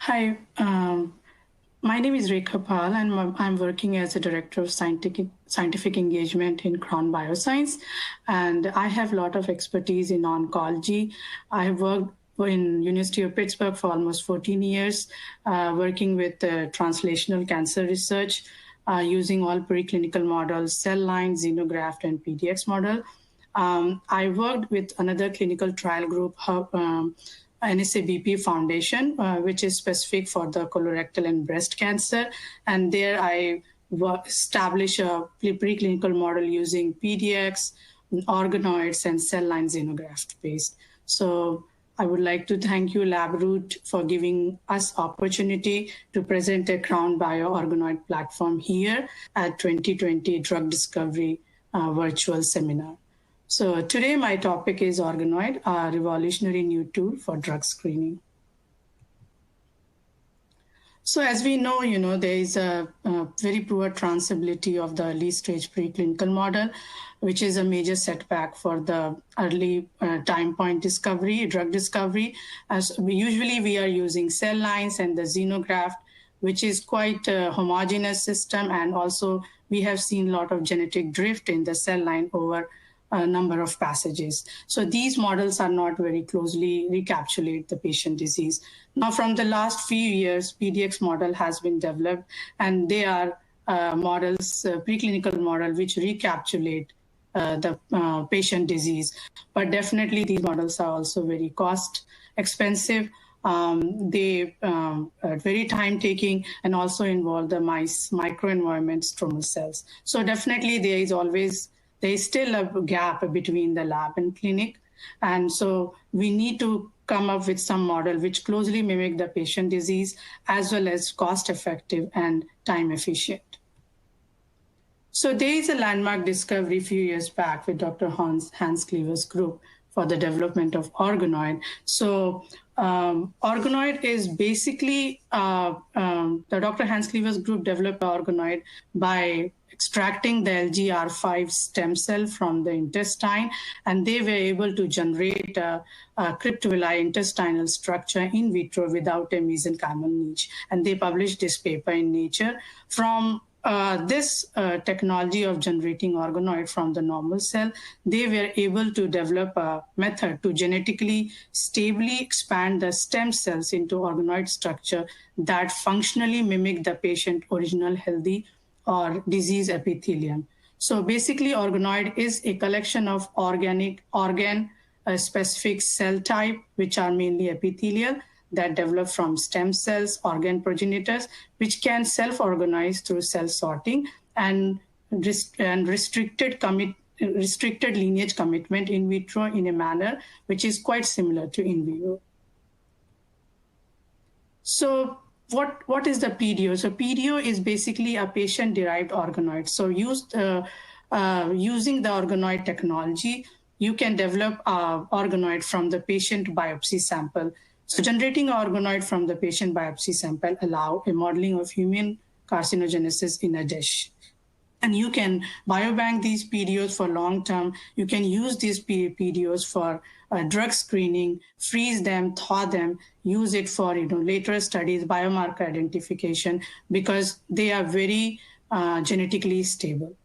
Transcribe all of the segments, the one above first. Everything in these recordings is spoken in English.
Hi, my name is Rekha and I'm working as a Director of Scientific Engagement in Bioscience, and I have a lot of expertise in oncology. I have worked in University of Pittsburgh for almost 14 years, working with translational cancer research, using all preclinical models, cell line, xenograft, and PDX model. I worked with another clinical trial group, NSABP Foundation, which is specific for the colorectal and breast cancer. And there I established a preclinical model using PDX, organoids, and cell line xenograft based. So I would like to thank you, LabRoot, for giving us opportunity to present a CrownBio organoid platform here at 2020 Drug Discovery virtual seminar. So today my topic is organoid, a revolutionary new tool for drug screening. So as we know, there is a very poor transferability of the early stage preclinical model, which is a major setback for the early time point discovery, drug discovery. As we are using cell lines and the xenograft, which is quite a homogeneous system. And also we have seen a lot of genetic drift in the cell line over a number of passages. So these models are not very closely recapitulate the patient disease. Now, from the last few years, PDX model has been developed, and they are models, preclinical model, which recapitulate the patient disease. But definitely these models are also very cost expensive. They are very time-taking and also involve the mice microenvironment stromal cells. So definitely there is still a gap between the lab and clinic. And so we need to come up with some model which closely mimic the patient disease as well as cost-effective and time-efficient. So there is a landmark discovery a few years back with Dr. Hans Cleaver's group for the development of organoid. So organoid is basically, the Dr. Hans Cleaver's group developed organoid by extracting the LGR5 stem cell from the intestine, and they were able to generate a cryptovilli intestinal structure in vitro without a mesenchymal niche. And they published this paper in Nature. From this technology of generating organoid from the normal cell, they were able to develop a method to genetically stably expand the stem cells into organoid structure that functionally mimic the patient original healthy or disease epithelium. So basically, organoid is a collection of organ-specific cell type, which are mainly epithelial, that develop from stem cells, organ progenitors, which can self-organize through cell sorting and restricted lineage commitment in vitro in a manner which is quite similar to in vivo. So what is the PDO? So PDO is basically a patient-derived organoid. So using the organoid technology, you can develop organoid from the patient biopsy sample. So generating organoid from the patient biopsy sample allow a modeling of human carcinogenesis in a dish. And you can biobank these PDOs for long term. You can use these PDOs for drug screening, freeze them, thaw them, use it for later studies, biomarker identification, because they are very genetically stable.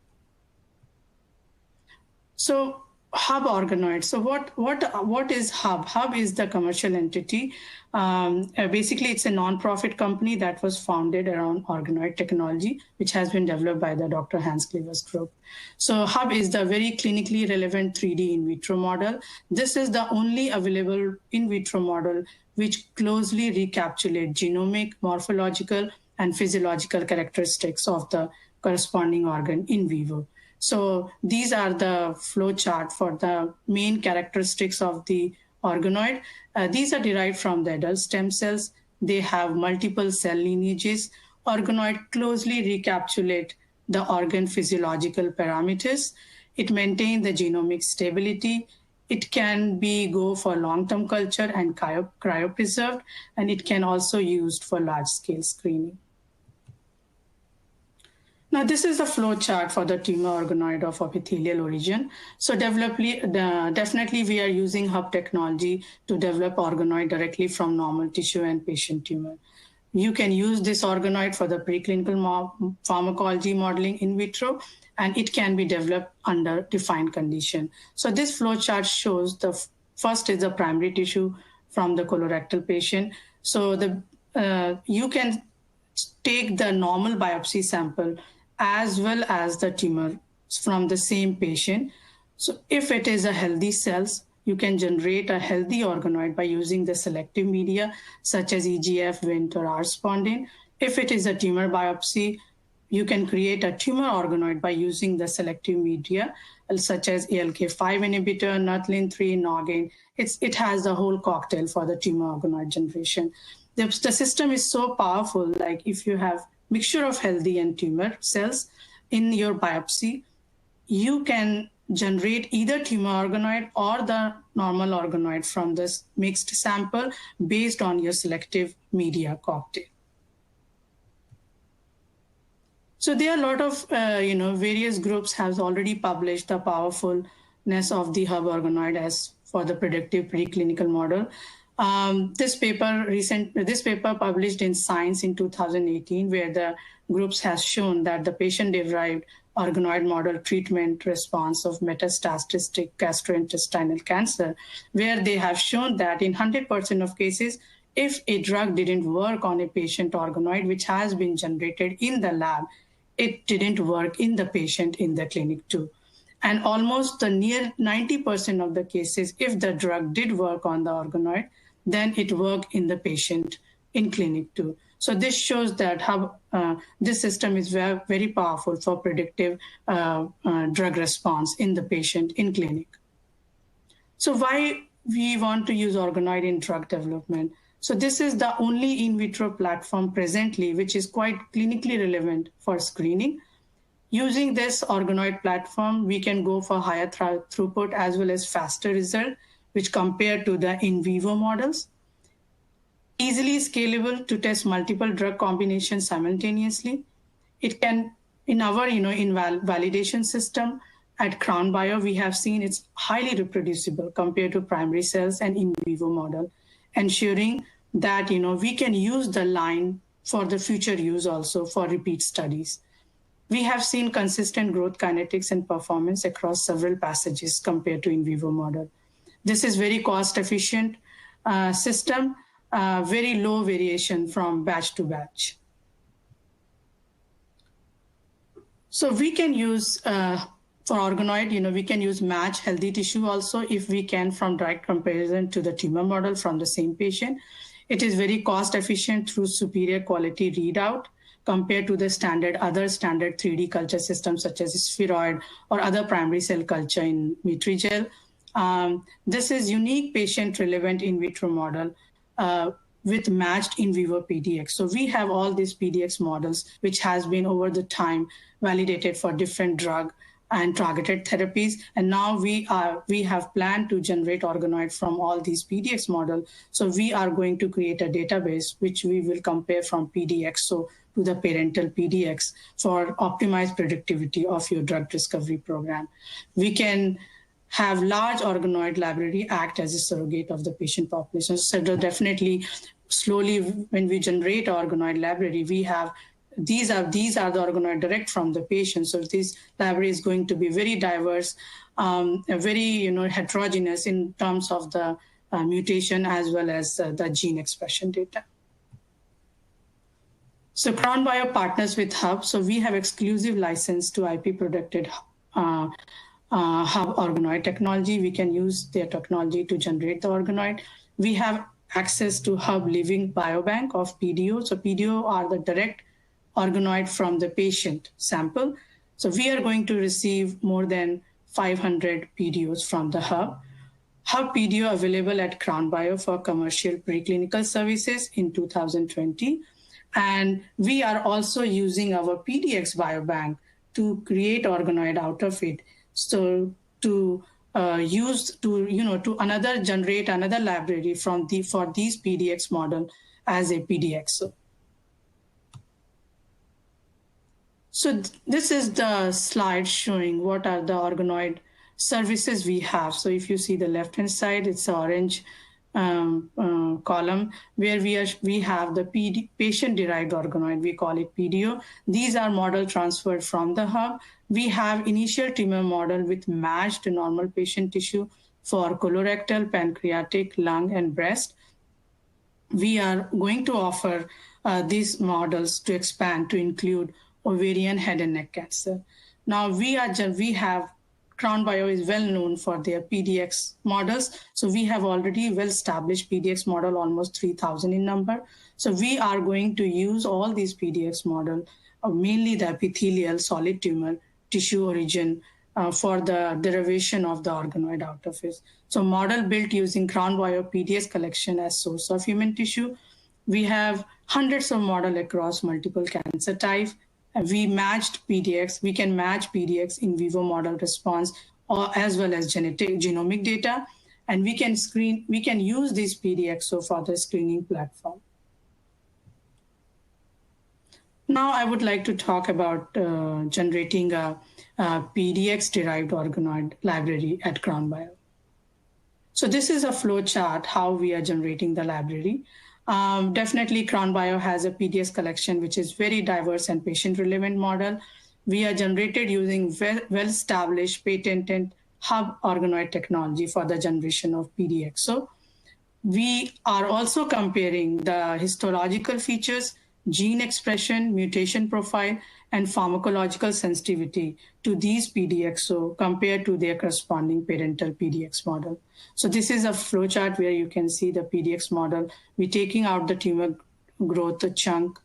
So Hub organoid. So what is Hub? Hub is the commercial entity. Basically, it's a non-profit company that was founded around organoid technology, which has been developed by the Dr. Hans Cleaver's group. So Hub is the very clinically relevant 3D in vitro model. This is the only available in vitro model which closely recapitulates genomic, morphological, and physiological characteristics of the corresponding organ in vivo. So these are the flow chart for the main characteristics of the organoid. These are derived from the adult stem cells. They have multiple cell lineages. Organoid closely recapitulate the organ physiological parameters. It maintains the genomic stability. It can go for long-term culture and cryopreserved, and it can also be used for large-scale screening. Now, this is the flow chart for the tumor organoid of epithelial origin. So definitely we are using Hub technology to develop organoid directly from normal tissue and patient tumor. You can use this organoid for the preclinical pharmacology modeling in vitro, and it can be developed under defined condition. So this flow chart shows the first is the primary tissue from the colorectal patient. So you can take the normal biopsy sample as well as the tumor from the same patient. So if it is a healthy cells, you can generate a healthy organoid by using the selective media such as EGF, Wnt, or R-spondin. If it is a tumor biopsy, you can create a tumor organoid by using the selective media such as ALK5 inhibitor, Nuclein-3, Noggin. It has the whole cocktail for the tumor organoid generation. The system is so powerful, like if you have mixture of healthy and tumor cells in your biopsy, you can generate either tumor organoid or the normal organoid from this mixed sample based on your selective media cocktail. So there are a lot of, various groups have already published the powerfulness of the hub organoid as for the predictive preclinical model. This paper published in Science in 2018, where the groups has shown that the patient-derived organoid model treatment response of metastatic gastrointestinal cancer, where they have shown that in 100% of cases, if a drug didn't work on a patient organoid which has been generated in the lab, it didn't work in the patient in the clinic too. And almost the near 90% of the cases, if the drug did work on the organoid, then it worked in the patient in clinic too. So this shows that how this system is very, very powerful for predictive drug response in the patient in clinic. So why we want to use organoid in drug development? So this is the only in vitro platform presently which is quite clinically relevant for screening. Using this organoid platform, we can go for higher throughput as well as faster result, which compared to the in vivo models. Easily scalable to test multiple drug combinations simultaneously. It can, in our validation system at CrownBio, we have seen it's highly reproducible compared to primary cells and in vivo model, ensuring that we can use the line for the future use also for repeat studies. We have seen consistent growth kinetics and performance across several passages compared to in vivo model. This is very cost efficient system, very low variation from batch to batch. So we can use, for organoid, we can use match healthy tissue also if we can from direct comparison to the tumor model from the same patient. It is very cost efficient through superior quality readout compared to the other standard 3D culture systems such as spheroid or other primary cell culture in Vitrigel. This is unique patient relevant in vitro model with matched in vivo PDX. So we have all these PDX models, which has been over the time validated for different drug and targeted therapies. And now we have planned to generate organoid from all these PDX models. So we are going to create a database, which we will compare from PDXO to the parental PDX for optimized predictivity of your drug discovery program. We can have large organoid library act as a surrogate of the patient population. So definitely, slowly, when we generate organoid library, we have these are the organoid direct from the patient. So this library is going to be very diverse, very heterogeneous in terms of the mutation as well as the gene expression data. So CrownBio partners with Hub. So we have exclusive license to IP protected Hub organoid technology. We can use their technology to generate the organoid. We have access to Hub living biobank of PDO. So PDO are the direct organoid from the patient sample. So we are going to receive more than 500 PDOs from the Hub. Hub PDO available at CrownBio for commercial preclinical services in 2020. And we are also using our PDX biobank to create organoid out of it. So to generate another library for these PDX model as a PDXO. So this is the slide showing what are the organoid services we have. So if you see the left-hand side, it's orange column where we have the patient-derived organoid, we call it PDO. These are model transferred from the hub. We have initial tumor model with matched normal patient tissue for colorectal, pancreatic, lung, and breast. We are going to offer these models to expand to include ovarian, head and neck cancer. Now we have CrownBio is well known for their PDX models. So we have already well-established PDX model, almost 3,000 in number. So we are going to use all these PDX model, mainly the epithelial solid tumor tissue origin for the derivation of the organoid out of it. So model built using CrownBio PDX collection as source of human tissue. We have hundreds of models across multiple cancer types. We matched PDX. We can match PDX in vivo model response as well as genomic data. And we can use this PDXO for the screening platform. Now I would like to talk about generating a PDX-derived organoid library at CrownBio. So this is a flow chart how we are generating the library. Definitely CrownBio has a PDX collection, which is very diverse and patient-relevant model. We are generated using well-established patented hub organoid technology for the generation of PDXO. We are also comparing the histological features, gene expression, mutation profile, and pharmacological sensitivity to these PDXO compared to their corresponding parental PDX model. So this is a flowchart where you can see the PDX model. We're taking out the tumor growth chunk,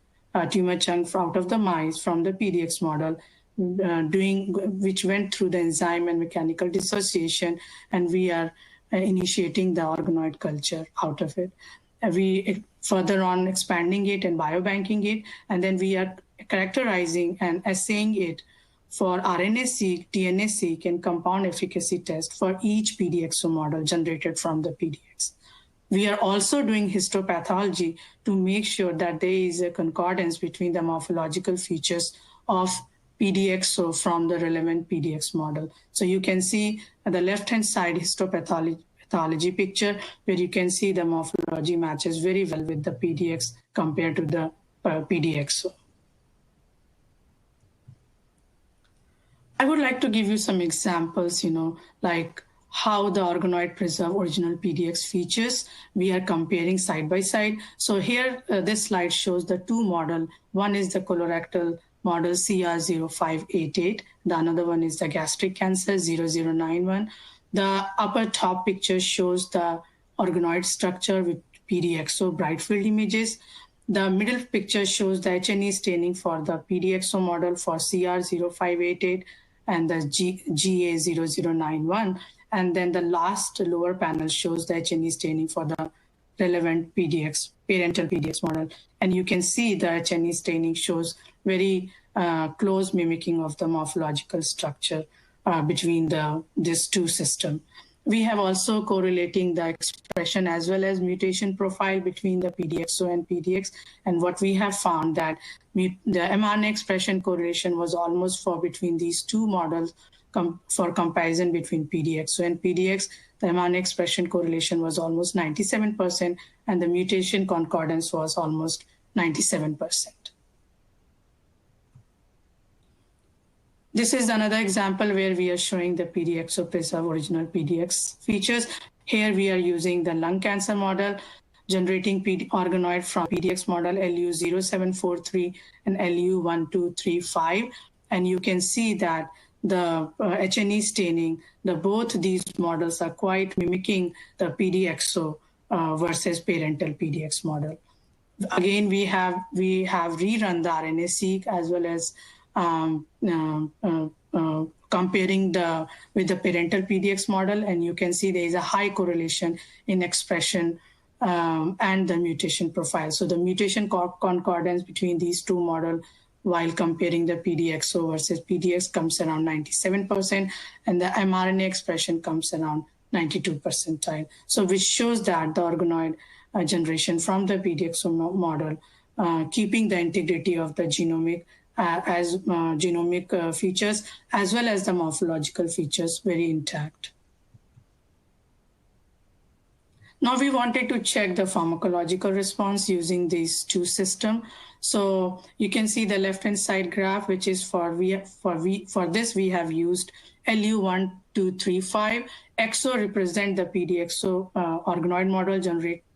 tumor chunk out of the mice from the PDX model, which went through the enzyme and mechanical dissociation, and we are initiating the organoid culture out of it. We further on expanding it and biobanking it, and then we are characterizing and assaying it for RNA-seq, DNA-seq, and compound efficacy test for each PDXO model generated from the PDX. We are also doing histopathology to make sure that there is a concordance between the morphological features of PDXO from the relevant PDX model. So you can see at the left-hand side histopathology picture, where you can see the morphology matches very well with the PDX compared to the PDXO. I would like to give you some examples, like how the organoid preserve original PDX features. We are comparing side by side. So here, this slide shows the two model. One is the colorectal model CR0588. The another one is the gastric cancer 0091. The upper top picture shows the organoid structure with PDXO bright field images. The middle picture shows the H&E staining for the PDXO model for CR0588 and the GA0091. And then the last lower panel shows the H&E staining for the relevant parental PDX model. And you can see the H&E staining shows very close mimicking of the morphological structure between these two systems. We have also correlating the expression as well as mutation profile between the PDXO and PDX. And what we have found that the mRNA expression correlation was almost for between these two models for comparison between PDXO and PDX. The mRNA expression correlation was almost 97%, and the mutation concordance was almost 97%. This is another example where we are showing the PDXO preserve original PDX features. Here we are using the lung cancer model, generating organoid from PDX model LU0743 and LU1235. And you can see that the H&E staining, both these models are quite mimicking the PDXO versus parental PDX model. Again, we have rerun the RNA-seq as well as comparing with the parental PDX model, and you can see there is a high correlation in expression and the mutation profile. So the mutation concordance between these two models while comparing the PDXO versus PDX comes around 97%, and the mRNA expression comes around 92 percentile. So which shows that the organoid generation from the PDXO model, keeping the integrity of the genomic features as well as the morphological features very intact. Now we wanted to check the pharmacological response using these two systems. So you can see the left-hand side graph, which is for this we have used LU1235. XO represent the PDXO organoid model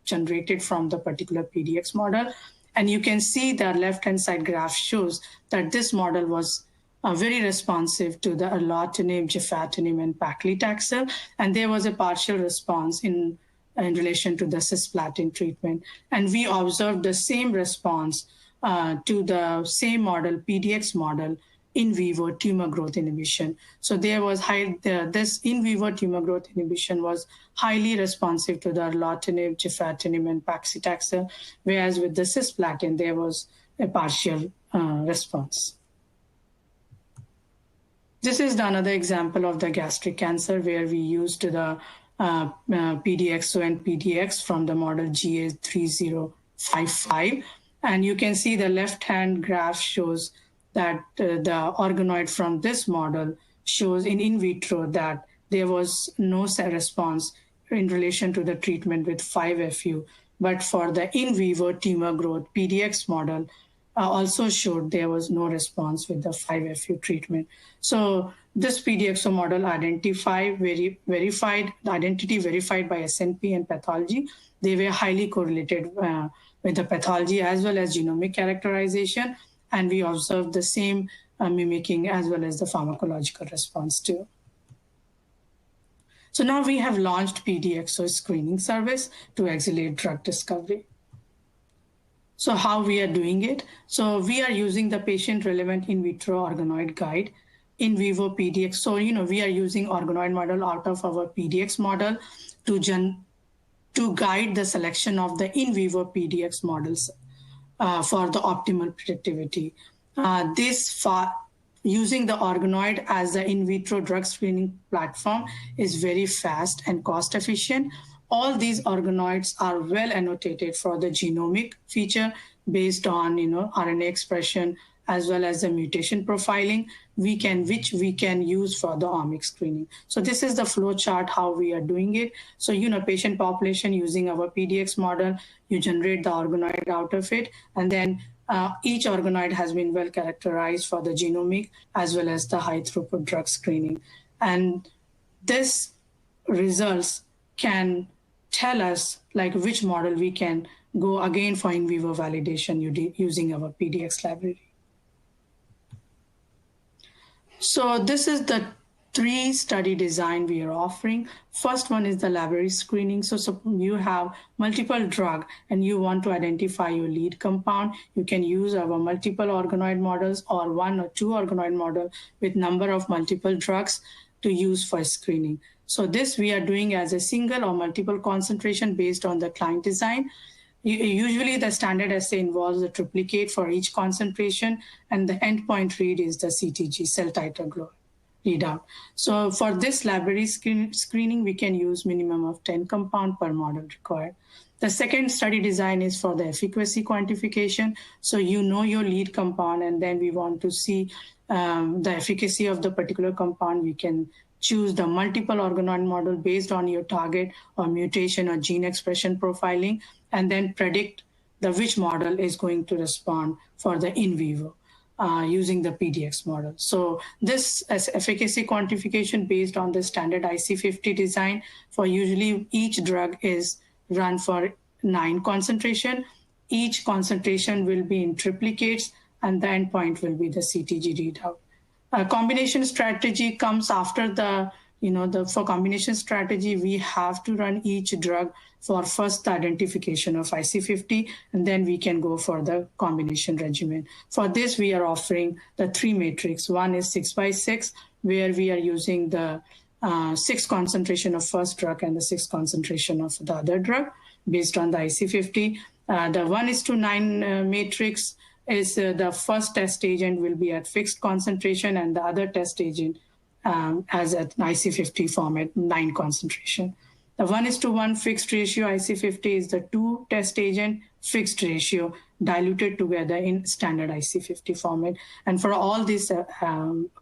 generated from the particular PDX model. And you can see the left-hand side graph shows that this model was very responsive to the erlotinib, gefitinib, and paclitaxel, and there was a partial response in relation to the cisplatin treatment. And we observed the same response to the same model, PDX model, in vivo tumor growth inhibition. So there was this in vivo tumor growth inhibition was highly responsive to the erlotinib, gefitinib, and paclitaxel, whereas with the cisplatin, there was a partial response. This is another example of the gastric cancer where we used the PDXO and PDX from the model GA3055. And you can see the left-hand graph shows that the organoid from this model shows in vitro that there was no response in relation to the treatment with 5-FU. But for the in vivo tumor growth PDX model, also showed there was no response with the 5-FU treatment. So this PDXO model identity verified by SNP and pathology. They were highly correlated with the pathology as well as genomic characterization. And we observed the same mimicking as well as the pharmacological response too. So now we have launched PDXO screening service to accelerate drug discovery. So how we are doing it? So we are using the patient-relevant in vitro organoid guide, in vivo PDX. So, we are using organoid model out of our PDX model to guide the selection of the in vivo PDX models for the optimal predictivity. Using the organoid as the in vitro drug screening platform is very fast and cost efficient. All these organoids are well annotated for the genomic feature based on RNA expression as well as the mutation profiling, which we can use for the omics screening. So this is the flow chart how we are doing it. So patient population using our PDX model, you generate the organoid out of it, and then each organoid has been well characterized for the genomic as well as the high throughput drug screening. And this results can tell us which model we can go again for in vivo validation using our PDX library. So this is the 3 study design we are offering. First one is the library screening. So you have multiple drug and you want to identify your lead compound. You can use our multiple organoid models or 1 or 2 organoid model with number of multiple drugs to use for screening. So this we are doing as a single or multiple concentration based on the client design. Usually the standard assay involves a triplicate for each concentration, and the endpoint read is the CTG, cell titer glow readout. So for this library screening, we can use minimum of 10 compound per model required. The second study design is for the efficacy quantification. So your lead compound, and then we want to see the efficacy of the particular compound. We can choose the multiple organoid model based on your target or mutation or gene expression profiling, and then predict which model is going to respond for the in vivo using the PDX model. So this as efficacy quantification based on the standard IC50 design for usually each drug is run for 9 concentration. Each concentration will be in triplicates, and the endpoint will be the CTG readout. Combination strategy comes after for combination strategy, we have to run each drug for first the identification of IC50, and then we can go for the combination regimen. For this, we are offering the 3 matrix. One is 6x6, where we are using the 6 concentration of first drug and the 6 concentration of the other drug based on the IC50. The 1:9 matrix is the first test agent will be at fixed concentration, and the other test agent as at IC50 format, 9 concentration. The 1:1 fixed ratio IC50 is the 2 test agent fixed ratio diluted together in standard IC50 format. And for all this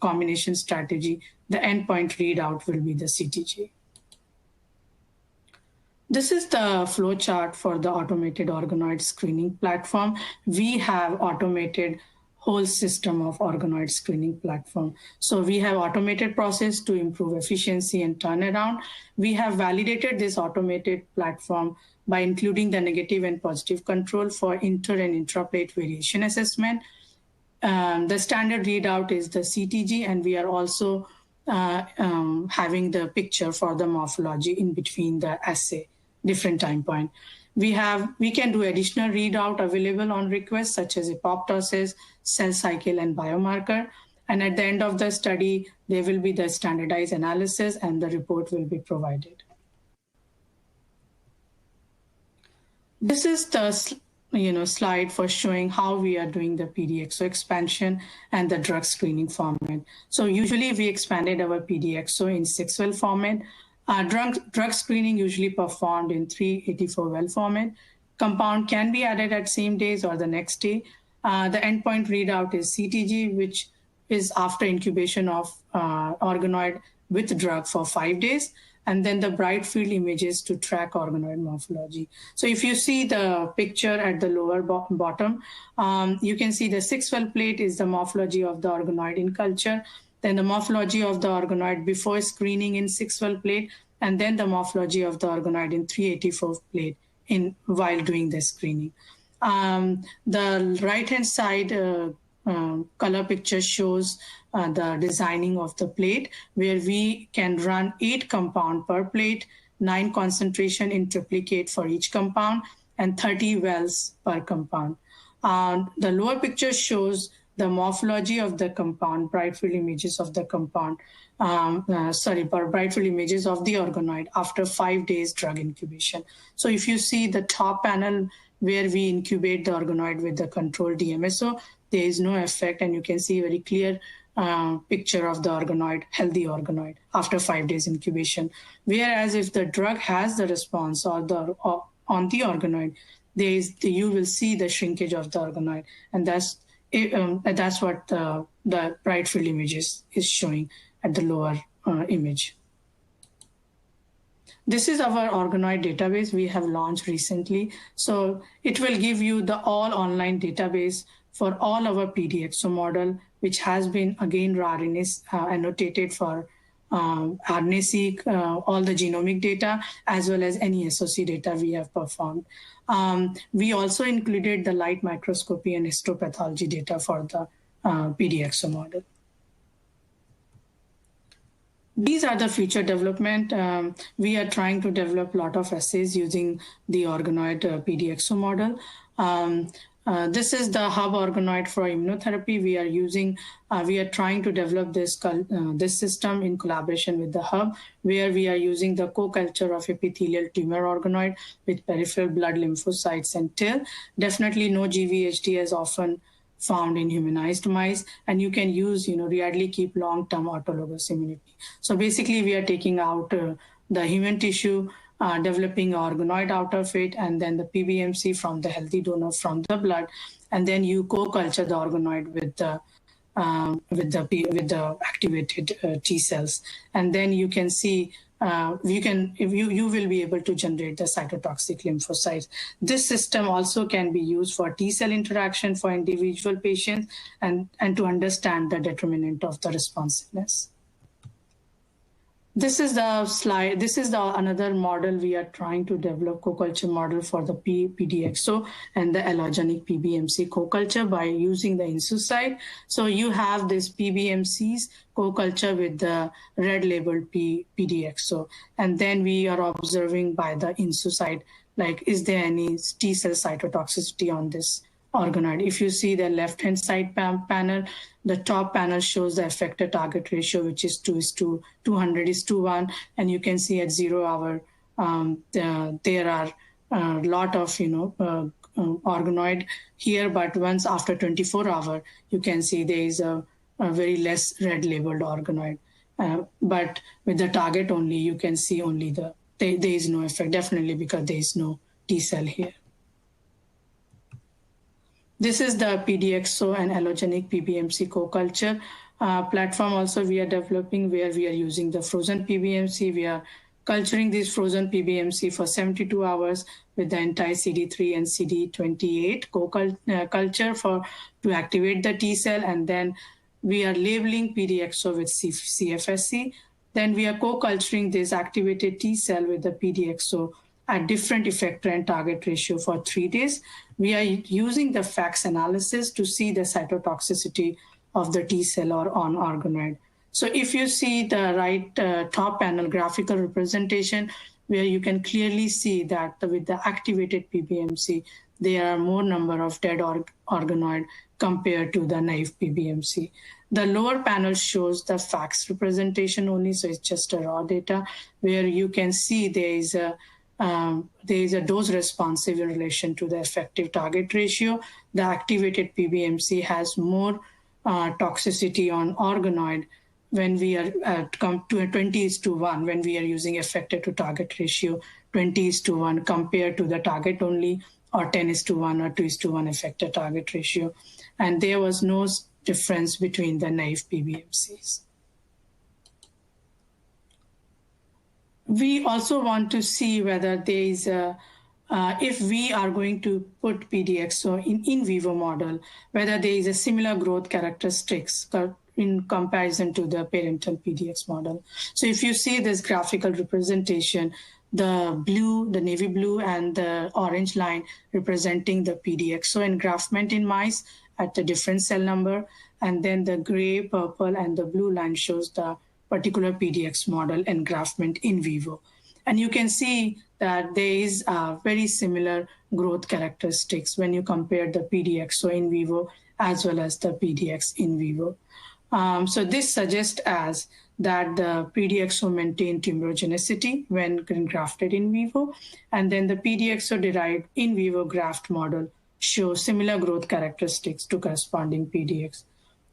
combination strategy, the endpoint readout will be the CTG. This is the flow chart for the automated organoid screening platform. We have automated whole system of organoid screening platform. So we have automated process to improve efficiency and turnaround. We have validated this automated platform by including the negative and positive control for inter and intraplate variation assessment. The standard readout is the CTG, and we are also having the picture for the morphology in between the assay, different time point. We can do additional readout available on request, such as apoptosis, cell cycle, and biomarker. And at the end of the study, there will be the standardized analysis and the report will be provided. This is the slide for showing how we are doing the PDXO expansion and the drug screening format. So usually we expanded our PDXO in 6-well format. Drug screening usually performed in 384-well format. Compound can be added at same days or the next day. The endpoint readout is CTG, which is after incubation of organoid with drug for 5 days, and then the bright field images to track organoid morphology. So if you see the picture at the lower bottom, you can see the 6-well plate is the morphology of the organoid in culture, then the morphology of the organoid before screening in 6-well plate, and then the morphology of the organoid in 384 plate while doing the screening. The right-hand side color picture shows the designing of the plate, where we can run 8 compound per plate, 9 concentration in triplicate for each compound, and 30 wells per compound. The lower picture shows the morphology of the compound, bright field images of the compound, bright field images of the organoid after 5 days drug incubation. So if you see the top panel where we incubate the organoid with the controlled DMSO, there is no effect, and you can see very clear picture of the organoid, healthy organoid after 5 days incubation. Whereas if the drug has the response on the organoid, you will see the shrinkage of the organoid, and that's what the bright field images is showing at the lower image. This is our organoid database we have launched recently. So it will give you the all online database for all our PDXO model, which has been again RNA annotated for RNA-seq, all the genomic data, as well as any SOC data we have performed. We also included the light microscopy and histopathology data for the PDXO model. These are the future development. We are trying to develop a lot of assays using the organoid PDXO model. This is the hub organoid for immunotherapy. We are trying to develop this system in collaboration with the hub, where we are using the co-culture of epithelial tumor organoid with peripheral blood lymphocytes and TIL. Definitely no GVHD as often found in humanized mice, and you can use, readily keep long-term autologous immunity. So basically we are taking out the human tissue, developing organoid out of it, and then the PBMC from the healthy donor from the blood, and then you co-culture the organoid with the activated T cells, and then you can see you will be able to generate the cytotoxic lymphocytes. This system also can be used for T cell interaction for individual patients and to understand the determinant of the responsiveness. This is the slide. This is another model we are trying to develop, co-culture model for the PDXO and the allogenic PBMC co-culture by using the insucide. So you have this PBMCs co-culture with the red labeled PDXO. And then we are observing by the insucide, like, is there any T cell cytotoxicity on this organoid? If you see the left-hand side panel, the top panel shows the effector target ratio, which is 200:1, and you can see at 0 hour there are a lot of organoid here, but once after 24 hours, you can see there is a very less red labeled organoid. But with the target only, you can see only there is no effect, definitely because there is no T cell here. This is the PDXO and allogenic PBMC co-culture platform also we are developing, where we are using the frozen PBMC. We are culturing these frozen PBMC for 72 hours with the anti-CD3 and CD28 co-culture to activate the T cell, and then we are labeling PDXO with CFSC. Then we are co-culturing this activated T cell with the PDXO at different effector and target ratio for 3 days. We are using the FACS analysis to see the cytotoxicity of the T cell or on organoid. So if you see the right top panel graphical representation, where you can clearly see that with the activated PBMC, there are more number of dead organoid compared to the naive PBMC. The lower panel shows the FACS representation only, so it's just a raw data, where you can see there is a dose responsive in relation to the effective target ratio. The activated PBMC has more toxicity on organoid when we are come to a 20:1, when we are using effector to target ratio 20:1 compared to the target only, or 10:1 or 2:1 effector target ratio. And there was no difference between the naive PBMCs. We also want to see whether there is if we are going to put PDXO in vivo model, whether there is a similar growth characteristics in comparison to the parental PDX model. So if you see this graphical representation, the blue, the navy blue, and the orange line representing the PDXO engraftment in mice at a different cell number, and then the gray, purple, and the blue line shows the particular PDX model engraftment in vivo. And you can see that there is very similar growth characteristics when you compare the PDXO in vivo as well as the PDX in vivo. So this suggests as that the PDXO maintained tumorigenicity when grafted in vivo, and then the PDXO-derived in vivo graft model shows similar growth characteristics to corresponding PDX.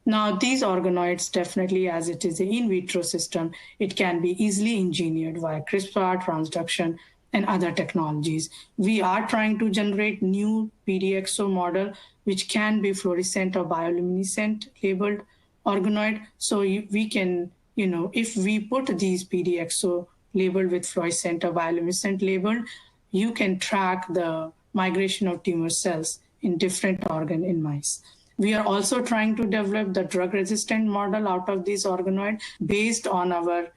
Now, these organoids definitely, as it is an in vitro system, it can be easily engineered via CRISPR, transduction, and other technologies. We are trying to generate new PDXO model, which can be fluorescent or bioluminescent labeled organoid. So we can, if we put these PDXO labeled with fluorescent or bioluminescent labeled, you can track the migration of tumor cells in different organ in mice. We are also trying to develop the drug-resistant model out of these organoid based on our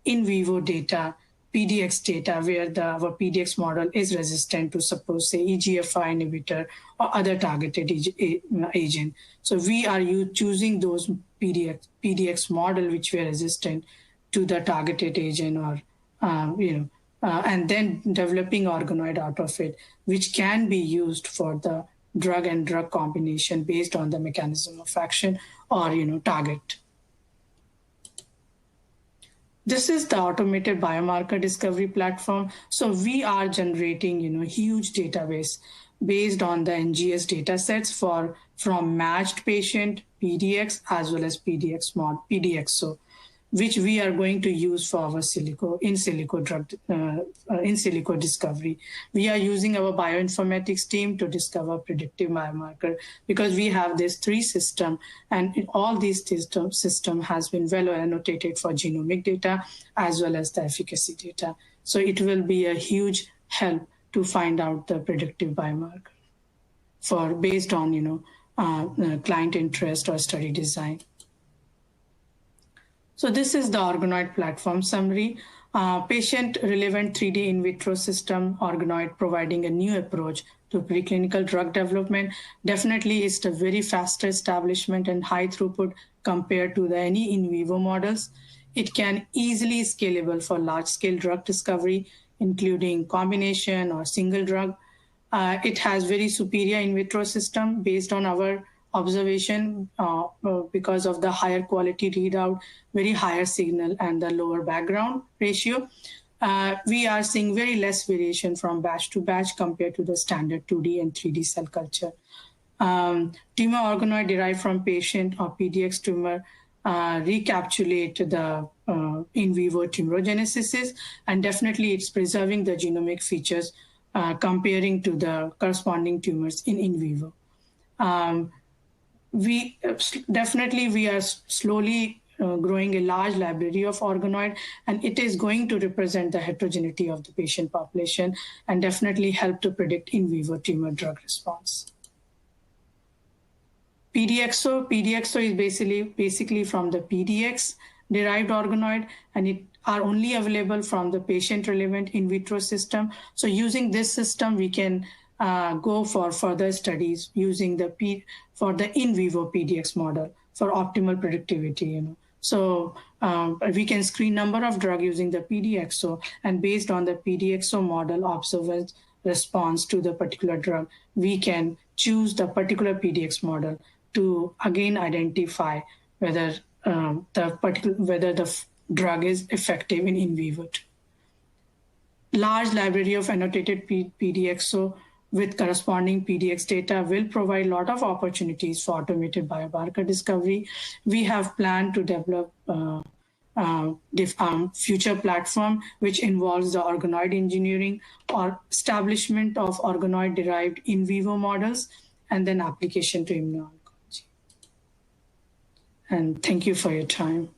in vivo data, PDX data, where our PDX model is resistant to, suppose, say, EGFR inhibitor or other targeted agent. So we are choosing those PDX model which were resistant to the targeted agent, or and then developing organoid out of it, which can be used for the drug and drug combination based on the mechanism of action or target. This is the automated biomarker discovery platform. So we are generating huge database based on the NGS data sets from matched patient PDX as well as PDXO, which we are going to use for our in silico discovery. We are using our bioinformatics team to discover predictive biomarker, because we have this 3 system, and all these system has been well annotated for genomic data as well as the efficacy data. So it will be a huge help to find out the predictive biomarker based on client interest or study design. So this is the organoid platform summary. Patient-relevant 3D in vitro system, organoid providing a new approach to preclinical drug development. Definitely it's a very fast establishment and high throughput compared to any in vivo models. It can easily scalable for large-scale drug discovery, including combination or single drug. It has very superior in vitro system based on our observation because of the higher quality readout, very higher signal, and the lower background ratio. We are seeing very less variation from batch to batch compared to the standard 2D and 3D cell culture. Tumor organoid derived from patient or PDX tumor recapitulate the in vivo tumorigenesis, and definitely it's preserving the genomic features comparing to the corresponding tumors in vivo. We are slowly growing a large library of organoid, and it is going to represent the heterogeneity of the patient population and definitely help to predict in vivo tumor drug response. PDXO is basically from the PDX derived organoid, and it are only available from the patient-relevant in vitro system. So using this system, we can go for further studies using for the in vivo PDX model for optimal predictivity. So we can screen number of drug using the PDXO, and based on the PDXO model observance response to the particular drug, we can choose the particular PDX model to again identify whether the drug is effective in vivo. Large library of annotated PDXO with corresponding PDX data will provide a lot of opportunities for automated biomarker discovery. We have planned to develop future platform which involves the organoid engineering or establishment of organoid-derived in vivo models, and then application to immuno-oncology. And thank you for your time.